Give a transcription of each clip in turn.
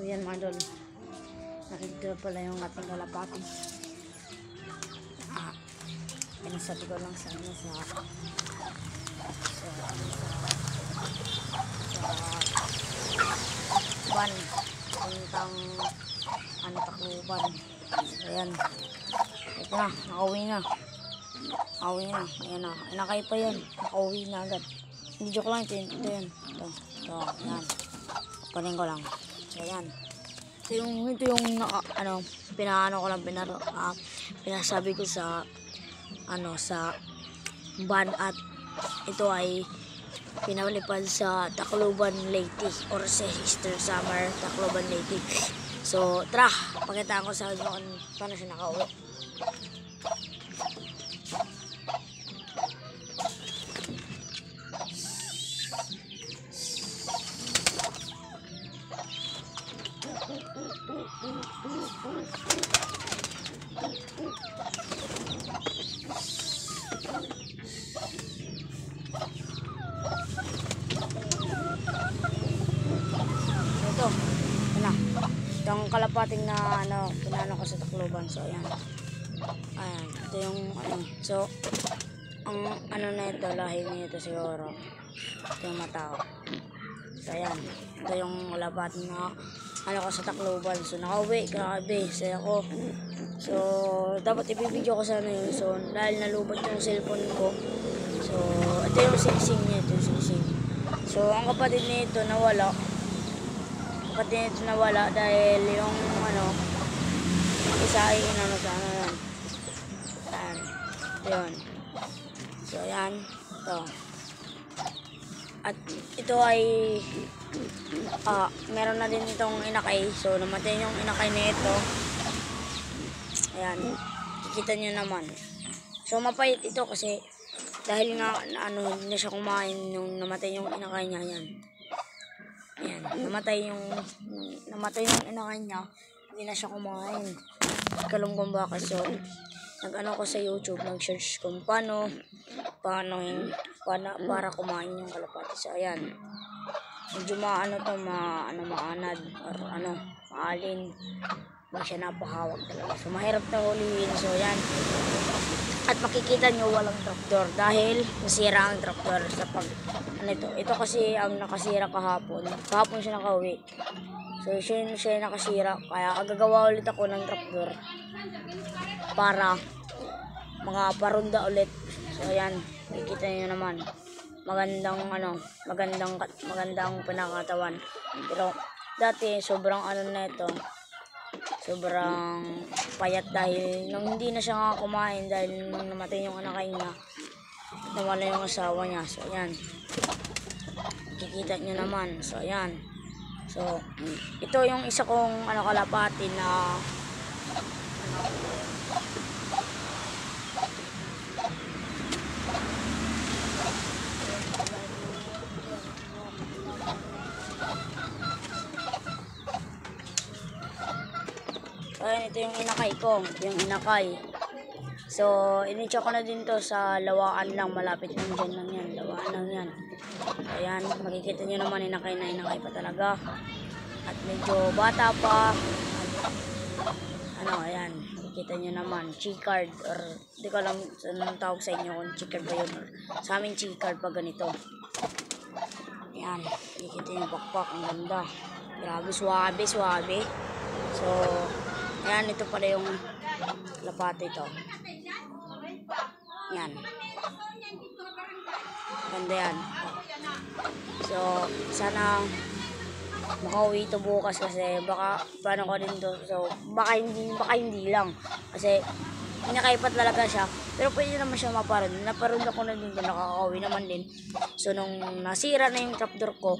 yan mga idol. Nakikita pala yung ating kalapati. Pinasabi ko lang sa ano sa ban puntang ano Tacloban. Ayan, ito na, nakauwi na. Ayan na, inakay pa yan, nakauwi na agad. Hindi, joke lang, ito yan. Ito, yan, kunin ko lang. So ayan, ito yung pinasabi ko sa sa ban, at ito ay pinalipad sa Tacloban Leyte or sa Easter Summer Tacloban Leyte. So tara, pakitaan ko sa inyo kung paano siya nakauwi. Itong kalapating na pinano ko sa Tacloban. So ayan, ito yung so ang na ito, lahi nito siguro, ito yung matao. So ayan, ito yung kalapating na ko sa Tacloban. So nakauwi, grabe, saya ko. So dapat ibibidyo ko sana yun. So dahil nalubat yung cellphone ko, so ito yung singsing niya, So ang kapatid nito nawala. Dahil yung isa ay sana yan. Yun. So ayan, ito. At ito ay meron na din itong inakay. So namatay yung inakay nito. Ayan, kikita nyo naman. So mapait ito kasi dahil nga hindi na siya kumain nung namatay yung inakay niya. Ayan, namatay yung inakay niya, hindi na siya kumain. Kalungkong baka. So ko sa YouTube, nag-search kung paano para kumain yung kalapati. So ayan, medyo maanad or maalin, hindi siya napahawak talaga. So mahirap na hulihin. So ayan, at makikita nyo walang trapdoor dahil nasira ang trapdoor sa ito kasi ang nakasira kahapon siya nakauwi. So siya nakasira, kaya gagawa ulit ako ng trapdoor para mga parunda ulit. So ayan, makikita nyo naman magandang pinakatawan. Pero dati sobrang sobrang payat dahil nung hindi na siya kumain dahil nung namatay yung anak niya, nawala yung asawa niya. So ayan, kikita nyo naman. So ayan, so ito yung isa kong kalapati na ayan, ito yung inakay ko. So initsa ko na din to sa Lawaan lang, malapit lang dyan lang yan. Lawaan lang yan. Ayan, makikita nyo naman, inakay pa talaga. At medyo bata pa. Ayan, makikita nyo naman, chicard, or di ko alam anong tawag sa inyo kung chicard ba yun, or sa amin chicard pag ganito. Ayan, makikita nyo pakpak, ang ganda. Grabe, suwabe. So ayan, ito pala yung lapate ito. Yan. Ganda yan. So sana makauwi ito bukas kasi baka paano ko rin to. So baka hindi lang. Kasi inakaipat talaga siya. Pero pwede naman siya maparun. Naparun ako na din doon, nakakauwi naman din. So nung nasira na yung trapdoor ko,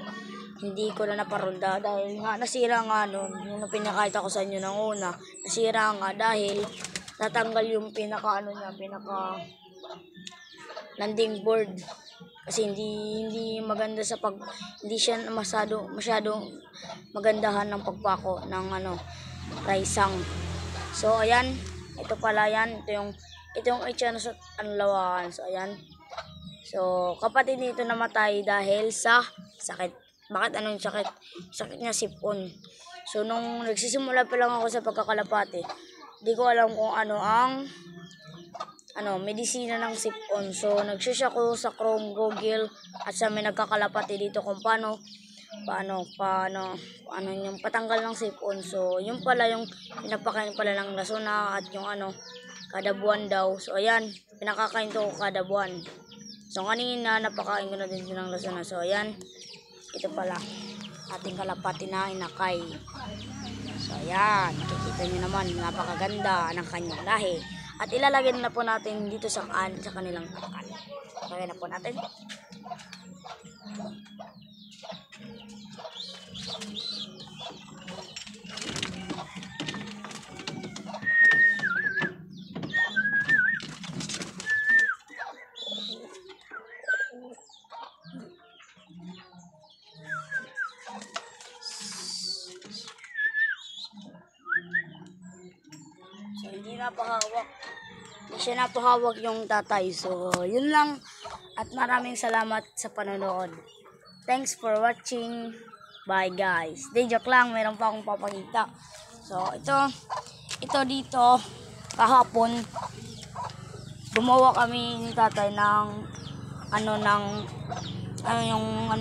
hindi ko na naparunda dahil nga nasira nga yung pinakita ko sa inyo ng una. Nasira nga dahil natanggal yung pinaka landing board. Kasi hindi maganda hindi siya masyado magandahan ng pagpako ng raisang. So ayan, ito pala yan. Ito yung itsura sa Lawaan. So ayan. So kapatid nito namatay dahil sa sakit. Bakit anong sakit? Sakit niya sipon. So nung nagsisimula pa lang ako sa pagkakalapati, di ko alam kung ano ang medisina ng sipon. So nagsisya ko sa Chrome, Google at sa may nagkakalapati dito kung paano yung patanggal ng sipon. So yun pala yung pinapakain pala ng lasuna at yung kada buwan daw. So ayan, pinakakain ko kada buwan. So kanina napakain ko na din ng lasuna. So ayan, ito pala ating kalapati na inakay. So ayan, makikita nyo naman napakaganda ng kanyang lahi. At ilalagay na po natin dito sa kanilang kakan. Lagay na po natin. So, hindi siya napahawak yung tatay. So, yun lang. At maraming salamat sa panonood. Thanks for watching. Bye guys. Di joke lang, meron pa akong papakita. So, ito dito, kahapon, gumawa kami ni tatay ng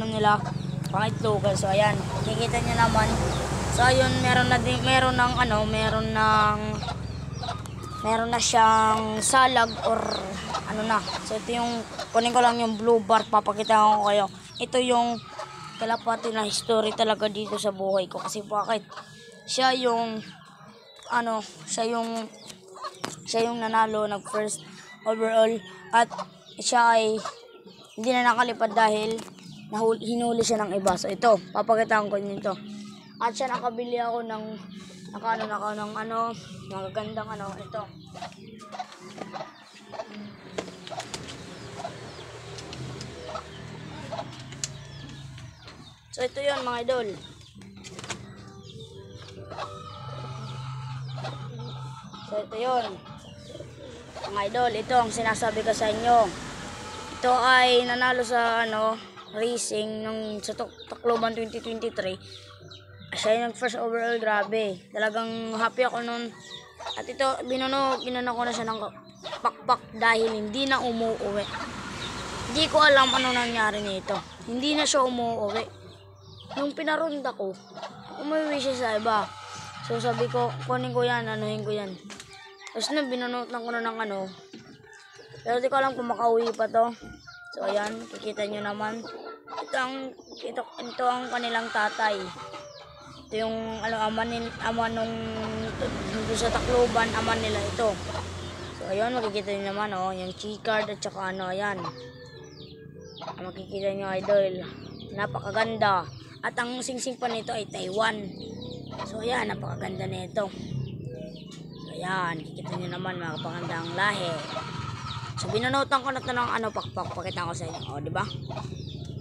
nila, pangitlogan. So, ayan, nakikita nyo naman. So, ayun, meron na siyang salag or So, ito yung, kunin ko lang yung blue bar, papakita ko kayo. Ito yung kalapati na history talaga dito sa buhay ko. Kasi bakit? Siya yung nanalo, nag first overall. At siya ay hindi na nakalipad dahil hinuli siya ng iba. So, ito, papakita ko nito. At siya nakabili ako ng magagandang ito. So ito 'yon mga idol. So ito 'yon. Mga idol, ito ang sinasabi ko sa inyo. Ito ay nanalo sa racing nung sa Tacloban 2023. Siya yung first overall, grabe. Talagang happy ako nun. At ito, binano ko na siya ng pakpak dahil hindi na umuuwi. Hindi ko alam ano nangyari nito. Hindi na siya umuuwi. Nung pinarunda ko, umuwi siya sa iba. So sabi ko, kunin ko yan, anuhin ko yan. Tapos na, binunutan ko na ng Pero di ko alam kung makauwi pa to. So ayan, kikita nyo naman. Ito ang kanilang tatay. Ito yung ama nung doon sa Tacloban, ama nila ito. So ayun, makikita nyo naman yung G-card at saka ayan. Makikita nyo idol, napakaganda. At ang singsing pa nito ay Taiwan. So ayan, napakaganda nito. So ayan, kikita nyo naman makapaganda ang lahi. So binunutan ko na ito ng pakpak, pakita ko sa inyo. O diba?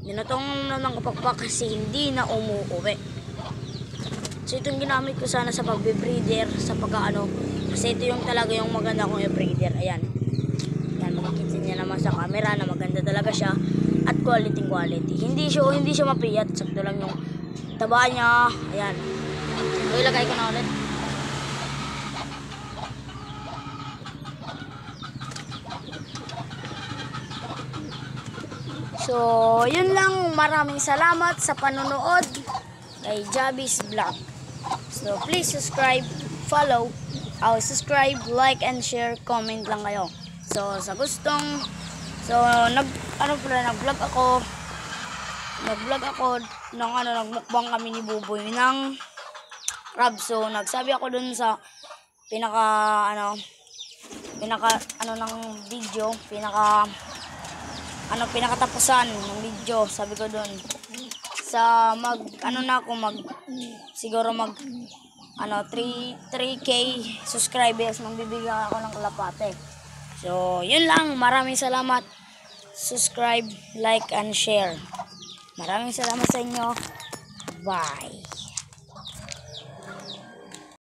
Binutong na ng pakpak kasi hindi na umuuwi. So itong ginamit ko sana sa pagbe-breeder, sa kasi ito yung talaga yung maganda kong breeder. Ayan. Ayan, makikita niya naman sa camera na maganda talaga siya at quality. Hindi siya mapiyat, sakto lang yung taba niya. Ayan. So ilagay ko na ulit. So, yun lang. Maraming salamat sa panonood kay Javis Vlog. So, please subscribe, follow, subscribe, like, and share, comment lang kayo. So, sa gustong, nag-vlog ako nagmukbang kami ni Buboy ng crab. So, nagsabi ako dun sa pinakatapusan ng video. Sabi ko dun, siguro 3K subscribers, magbibigyan ako ng kalapate. So, yun lang. Maraming salamat. Subscribe, like, and share. Maraming salamat sa inyo. Bye.